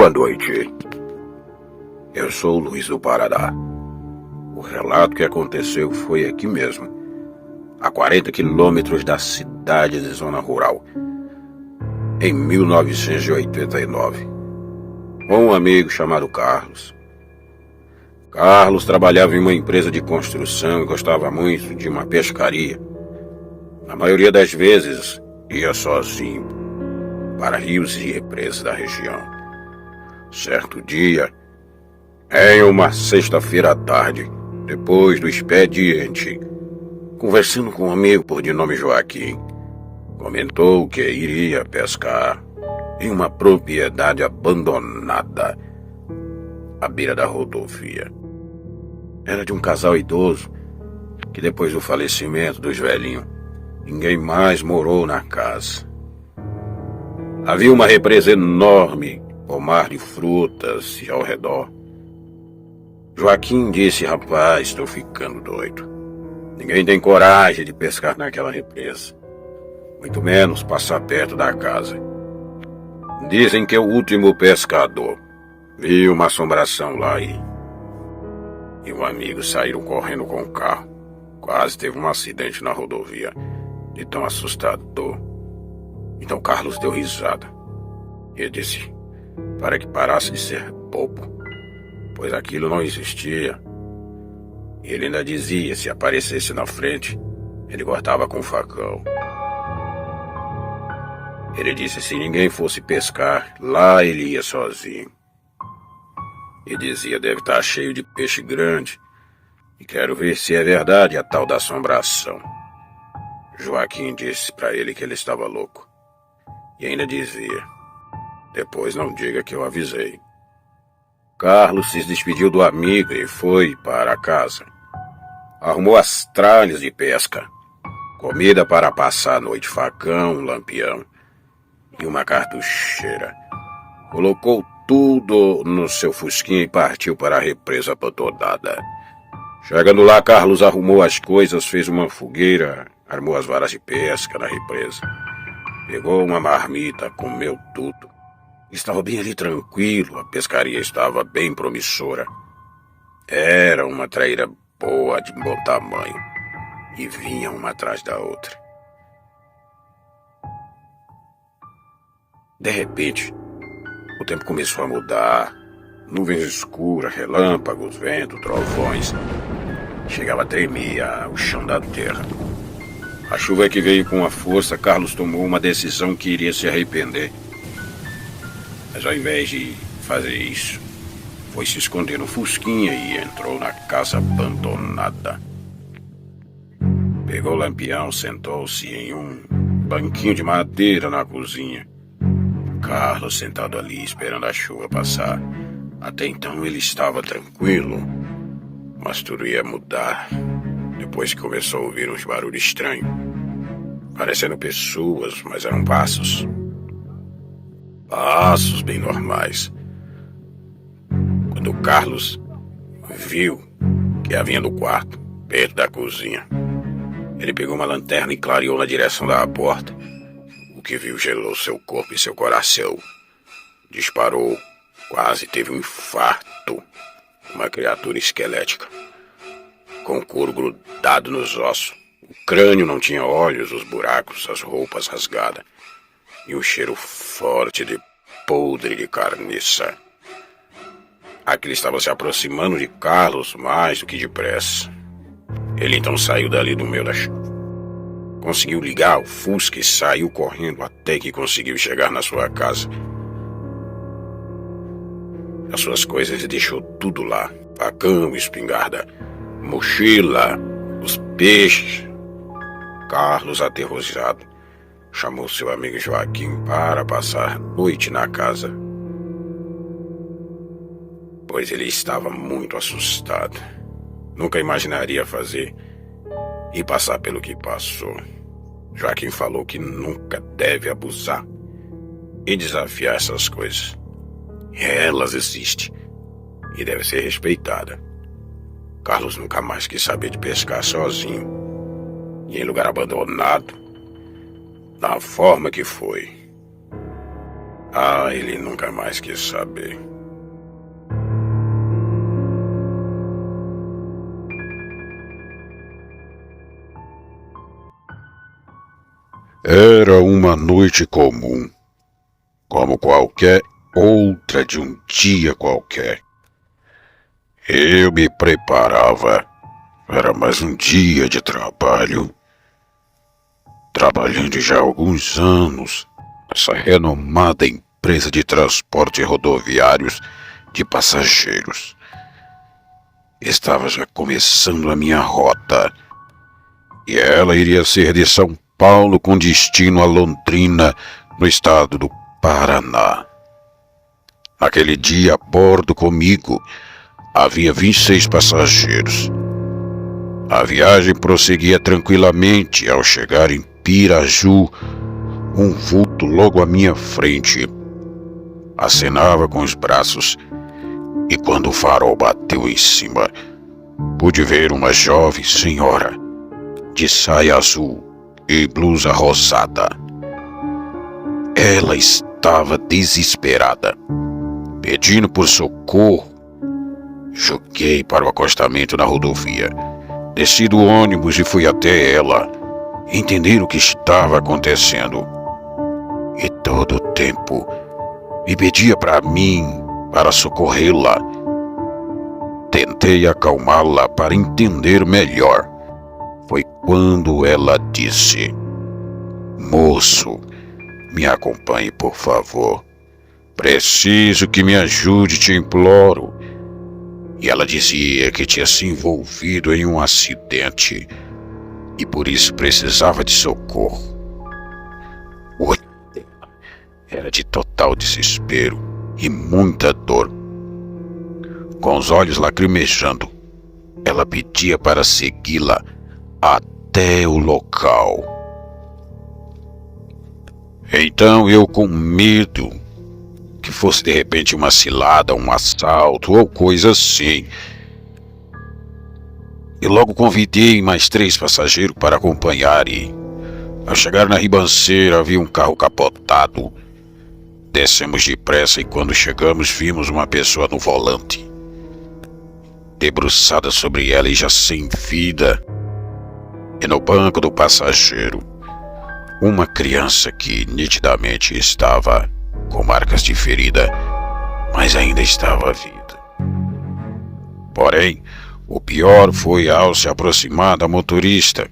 Boa noite. Eu sou o Luiz do Paraná. O relato que aconteceu foi aqui mesmo, a 40 quilômetros da cidade de zona rural, em 1989, com um amigo chamado Carlos. Carlos trabalhava em uma empresa de construção e gostava muito de uma pescaria. Na maioria das vezes, ia sozinho para rios e represas da região. Certo dia, em uma sexta-feira à tarde, depois do expediente, conversando com um amigo por de nome Joaquim, comentou que iria pescar em uma propriedade abandonada à beira da rodovia. Era de um casal idoso que, depois do falecimento dos velhinhos, ninguém mais morou na casa. Havia uma represa enorme, pomar de frutas e ao redor. Joaquim disse: rapaz, estou ficando doido. Ninguém tem coragem de pescar naquela represa, muito menos passar perto da casa. Dizem que o último pescador viu uma assombração lá e um amigo saíram correndo com o carro. Quase teve um acidente na rodovia, de tão assustador. Então Carlos deu risada e disse para que parasse de ser bobo, pois aquilo não existia. E ele ainda dizia, se aparecesse na frente, ele cortava com facão. Ele disse se ninguém fosse pescar, lá ele ia sozinho. E dizia, deve estar cheio de peixe grande, e quero ver se é verdade a tal da assombração. Joaquim disse para ele que ele estava louco, e ainda dizia, depois não diga que eu avisei. Carlos se despediu do amigo e foi para casa. Arrumou as tralhas de pesca, comida para passar a noite, facão, lampião e uma cartucheira. Colocou tudo no seu fusquinha e partiu para a represa abandonada. Chegando lá, Carlos arrumou as coisas, fez uma fogueira, armou as varas de pesca na represa. Pegou uma marmita, comeu tudo. Estava bem ali tranquilo, a pescaria estava bem promissora. Era uma traíra boa de bom tamanho, e vinha uma atrás da outra. De repente, o tempo começou a mudar. Nuvens escuras, relâmpagos, vento, trovões. Chegava a tremer o chão da terra. A chuva que veio com a força, Carlos tomou uma decisão que iria se arrepender. Mas ao invés de fazer isso, foi se esconder no fusquinha e entrou na casa abandonada. Pegou o lampião, sentou-se em um banquinho de madeira na cozinha. Carlos sentado ali esperando a chuva passar. Até então ele estava tranquilo, mas tudo ia mudar depois que começou a ouvir uns barulhos estranhos, parecendo pessoas, mas eram passos. Passos bem normais. Quando Carlos viu que havia no quarto, perto da cozinha, ele pegou uma lanterna e clareou na direção da porta. O que viu gelou seu corpo e seu coração. Disparou, quase teve um infarto. Uma criatura esquelética, com o couro grudado nos ossos. O crânio não tinha olhos, os buracos, as roupas rasgadas. E um cheiro forte de podre de carniça. Aquilo estava se aproximando de Carlos mais do que depressa. Ele então saiu dali do meio da chuva. Conseguiu ligar o Fusca e saiu correndo até que conseguiu chegar na sua casa. As suas coisas ele deixou tudo lá. Facão, espingarda, mochila, os peixes. Carlos, aterrorizado, chamou seu amigo Joaquim para passar a noite na casa, pois ele estava muito assustado. Nunca imaginaria fazer e passar pelo que passou. Joaquim falou que nunca deve abusar e desafiar essas coisas. Elas existem e devem ser respeitadas. Carlos nunca mais quis saber de pescar sozinho e em lugar abandonado, da forma que foi. Ele nunca mais quis saber. Era uma noite comum, como qualquer outra de um dia qualquer. Eu me preparava para mais um dia de trabalho. Trabalhando já há alguns anos nessa renomada empresa de transporte rodoviários de passageiros. Estava já começando a minha rota, e ela iria ser de São Paulo com destino a Londrina, no estado do Paraná. Naquele dia, a bordo comigo, havia 26 passageiros. A viagem prosseguia tranquilamente. Ao chegar em Piraju, um vulto logo à minha frente acenava com os braços, e quando o farol bateu em cima, pude ver uma jovem senhora de saia azul e blusa rosada. Ela estava desesperada, pedindo por socorro. Joguei para o acostamento na rodovia, desci do ônibus e fui até ela, entender o que estava acontecendo. E todo o tempo me pedia para mim, para socorrê-la. Tentei acalmá-la para entender melhor. Foi quando ela disse: "Moço, me acompanhe, por favor. Preciso que me ajude, te imploro." E ela dizia que tinha se envolvido em um acidente e por isso precisava de socorro. O olho dela era de total desespero e muita dor. Com os olhos lacrimejando, ela pedia para segui-la até o local. Então eu, com medo que fosse de repente uma cilada, um assalto ou coisa assim, e logo convidei mais 3 passageiros para acompanhar, e ao chegar na ribanceira havia um carro capotado. Descemos depressa e quando chegamos vimos uma pessoa no volante, debruçada sobre ela e já sem vida, e no banco do passageiro uma criança que nitidamente estava com marcas de ferida, mas ainda estava viva. Porém, o pior foi ao se aproximar da motorista.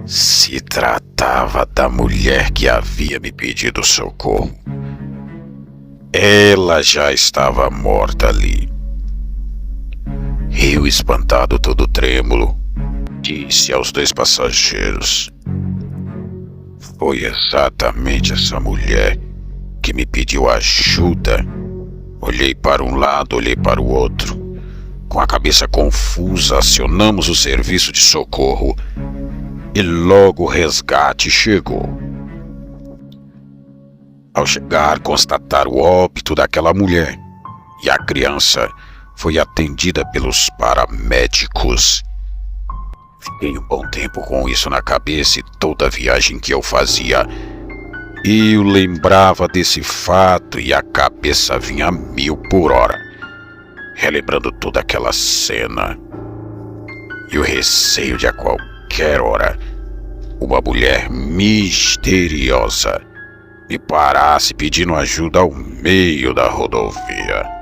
Se tratava da mulher que havia me pedido socorro. Ela já estava morta ali. Eu, espantado, todo trêmulo, disse aos 2 passageiros: "Foi exatamente essa mulher que me pediu ajuda." Olhei para um lado, olhei para o outro. Com a cabeça confusa, acionamos o serviço de socorro e logo o resgate chegou. Ao chegar, constataram o óbito daquela mulher e a criança foi atendida pelos paramédicos. Fiquei um bom tempo com isso na cabeça e toda a viagem que eu fazia eu lembrava desse fato e a cabeça vinha a 1000 por hora, relembrando toda aquela cena e o receio de a qualquer hora uma mulher misteriosa me parasse pedindo ajuda ao meio da rodovia.